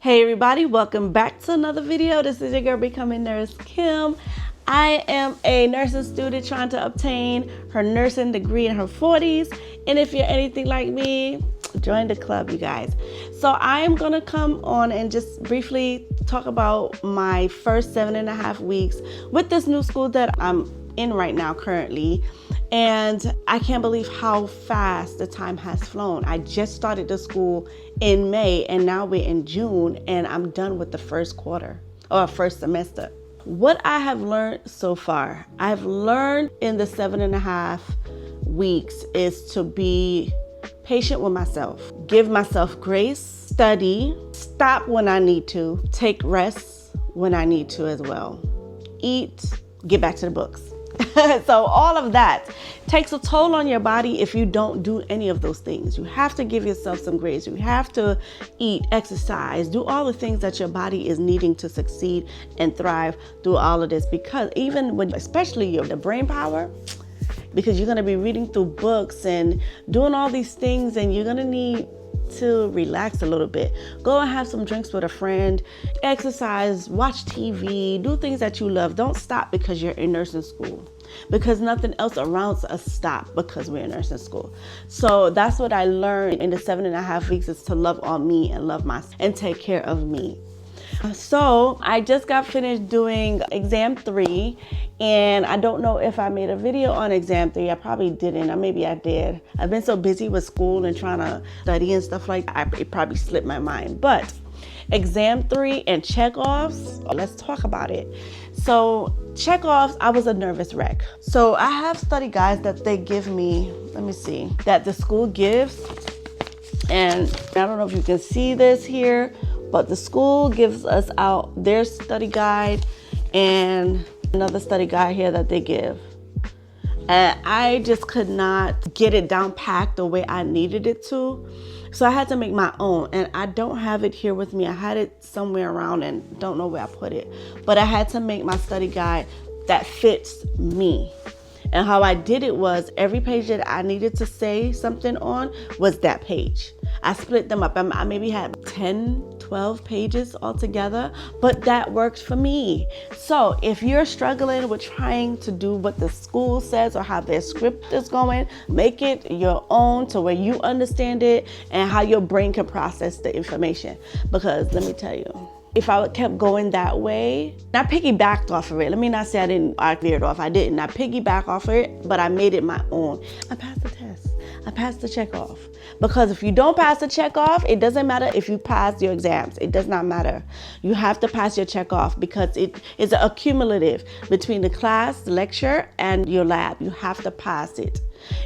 Hey everybody, welcome back to another video. This is your girl Becoming Nurse Kim. I am a nursing student trying to obtain her nursing degree in her 40s. And if you're anything like me, join the club, you guys. So I'm gonna come on and just briefly talk about my first 7.5 weeks with this new school that I'm in right now currently. And I can't believe how fast the time has flown. I just started the school in May and now we're in June and I'm done with the first quarter or first semester. What I have learned so far, I've learned in the 7.5 weeks is to be patient with myself, give myself grace, study, stop when I need to, take rest when I need to as well, eat, get back to the books. So all of that takes a toll on your body if you don't do any of those things. You have to give yourself some grace. You have to eat, exercise, do all the things that your body is needing to succeed and thrive through all of this. Because even when, especially the brain power, because you're going to be reading through books and doing all these things, and you're going to need to relax a little bit. Go and have some drinks with a friend, exercise, watch TV, do things that you love. Don't stop because you're in nursing school, because nothing else around us stop because we're in nursing school. So that's what I learned in the 7.5 weeks, is to love on me and love myself and take care of me. So I just got finished doing exam 3, and I don't know if I made a video on exam 3. I probably didn't, or maybe I did. I've been so busy with school and trying to study and stuff like that, it probably slipped my mind. But exam 3 and checkoffs, let's talk about it. So checkoffs, I was a nervous wreck. So I have study guides that they give me, let me see, that the school gives. And I don't know if you can see this here, but the school gives us out their study guide and another study guide here that they give. And I just could not get it down packed the way I needed it to. So I had to make my own, and I don't have it here with me. I had it somewhere around and don't know where I put it. But I had to make my study guide that fits me. And how I did it was, every page that I needed to say something on was that page. I split them up. I maybe had 10, 12 pages altogether, but that worked for me. So if you're struggling with trying to do what the school says or how their script is going, make it your own to where you understand it and how your brain can process the information. Because let me tell you, if I kept going that way, I piggybacked off of it. Let me not say I veered off. I didn't. I piggybacked off of it, but I made it my own. I passed the test. I passed the check off. Because if you don't pass the check off, it doesn't matter if you pass your exams. It does not matter. You have to pass your check off because it is a cumulative between the class, the lecture, and your lab. You have to pass it.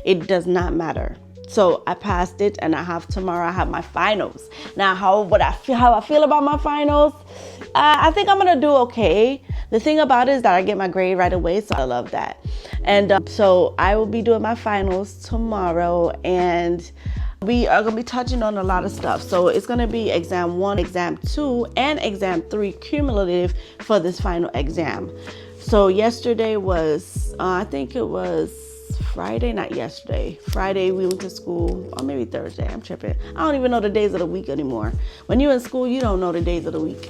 It does not matter. So I passed it, and tomorrow I have my finals. Now, how I feel about my finals, I think I'm gonna do okay. The thing about it is that I get my grade right away, so I love that. And so I will be doing my finals tomorrow, and we are gonna be touching on a lot of stuff. So it's gonna be exam 1, exam 2, and exam 3 cumulative for this final exam. So yesterday was, I think it was Friday, not yesterday. Friday we went to school, or maybe Thursday, I'm tripping. I don't even know the days of the week anymore. When you're in school, you don't know the days of the week.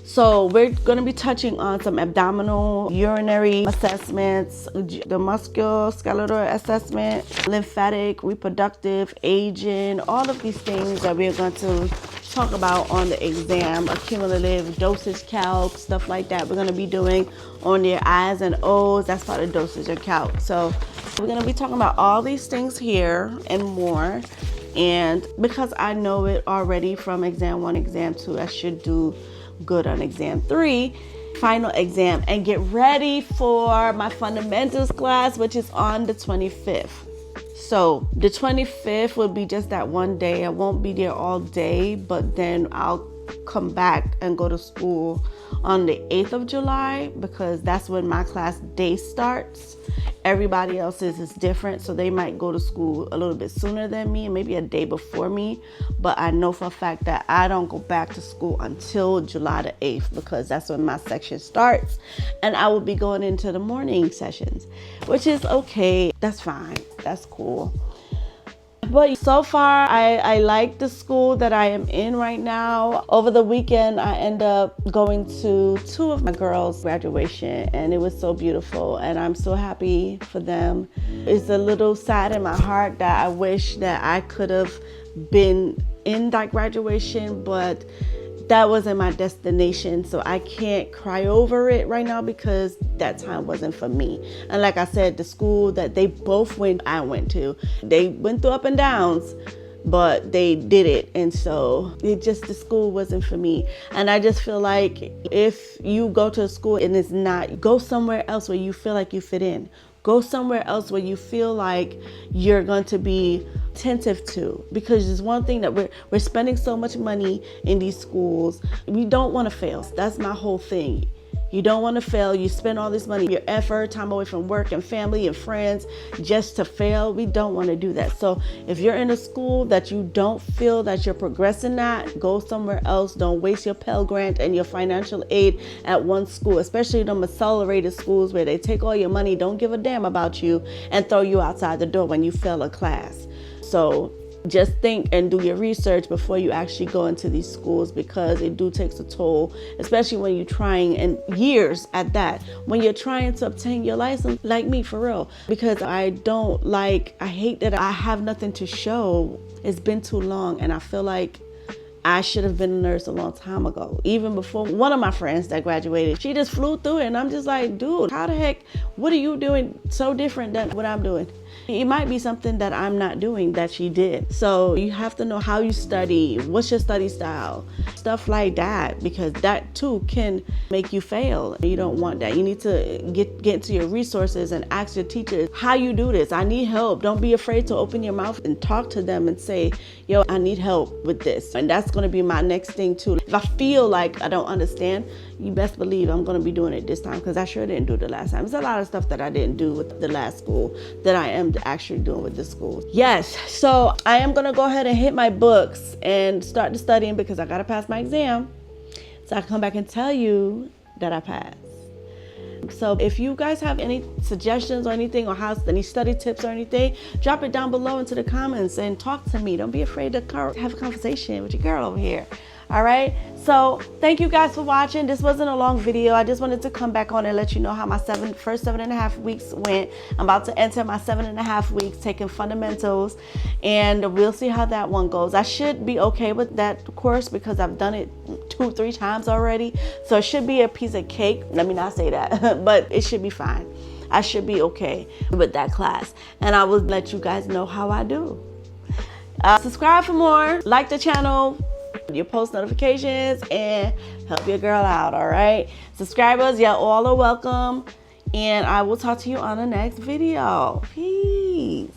So we're gonna be touching on some abdominal, urinary assessments, the musculoskeletal assessment, lymphatic, reproductive, aging, all of these things that we're going to talk about on the exam, accumulative, dosage calc, stuff like that. We're gonna be doing on their I's and O's. That's part of dosage and calc. So we're gonna be talking about all these things here and more. And because I know it already from exam 1, exam 2, I should do good on exam 3, final exam, and get ready for my fundamentals class, which is on the 25th. So the 25th will be just that one day. I won't be there all day, but then I'll come back and go to school on the 8th of July because that's when my class day starts. Everybody else's is different, so they might go to school a little bit sooner than me, maybe a day before me. But I know for a fact that I don't go back to school until July the 8th because that's when my section starts, and I will be going into the morning sessions, which is okay. That's fine. That's cool. But so far, I like the school that I am in right now. Over the weekend, I end up going to 2 of my girls' graduation, and it was so beautiful, and I'm so happy for them. It's a little sad in my heart that I wish that I could have been in that graduation, but that wasn't my destination, so I can't cry over it right now because that time wasn't for me. And like I said, the school that they both went, I went to. They went through up and downs, but they did it. And so the school wasn't for me. And I just feel like if you go to a school and it's not, go somewhere else where you feel like you fit in. Go somewhere else where you feel like you're going to be attentive to, because there's one thing that we're spending so much money in these schools. We don't want to fail. That's my whole thing. You don't want to fail. You spend all this money, your effort, time away from work and family and friends just to fail. We don't want to do that. So if you're in a school that you don't feel that you're progressing at, go somewhere else. Don't waste your Pell Grant and your financial aid at one school, especially them accelerated schools where they take all your money, don't give a damn about you, and throw you outside the door when you fail a class. So just think and do your research before you actually go into these schools, because it takes a toll, especially when you're trying, and years at that, when you're trying to obtain your license, like me, for real. Because I hate that I have nothing to show. It's been too long, and I feel like I should have been a nurse a long time ago. Even before one of my friends that graduated, she just flew through it, and I'm just like, dude, how the heck, what are you doing so different than what I'm doing? It might be something that I'm not doing that she did. So you have to know how you study, what's your study style, stuff like that, because that too can make you fail. You don't want that. You need to get into your resources and ask your teachers how you do this. I need help. Don't be afraid to open your mouth and talk to them and say, yo, I need help with this. And that's going to be my next thing too. If I feel like I don't understand, you best believe I'm going to be doing it this time, because I sure didn't do it the last time. There's a lot of stuff that I didn't do with the last school that I am actually doing with this school. Yes, so I am going to go ahead and hit my books and start studying, because I got to pass my exam so I can come back and tell you that I passed. So if you guys have any suggestions or anything, or any study tips or anything, drop it down below into the comments and talk to me. Don't be afraid to have a conversation with your girl over here. All right, so thank you guys for watching. This wasn't a long video. I just wanted to come back on and let you know how my first 7.5 weeks went. I'm about to enter my 7.5 weeks taking fundamentals, and we'll see how that one goes. I should be okay with that course because I've done it 2-3 times already, so it should be a piece of cake. Let me not say that, but it should be fine. I should be okay with that class, and I will let you guys know how I do. Subscribe for more, like the channel, your post notifications, and help your girl out. All right, subscribers, y'all all are welcome, and I will talk to you on the next video. Peace.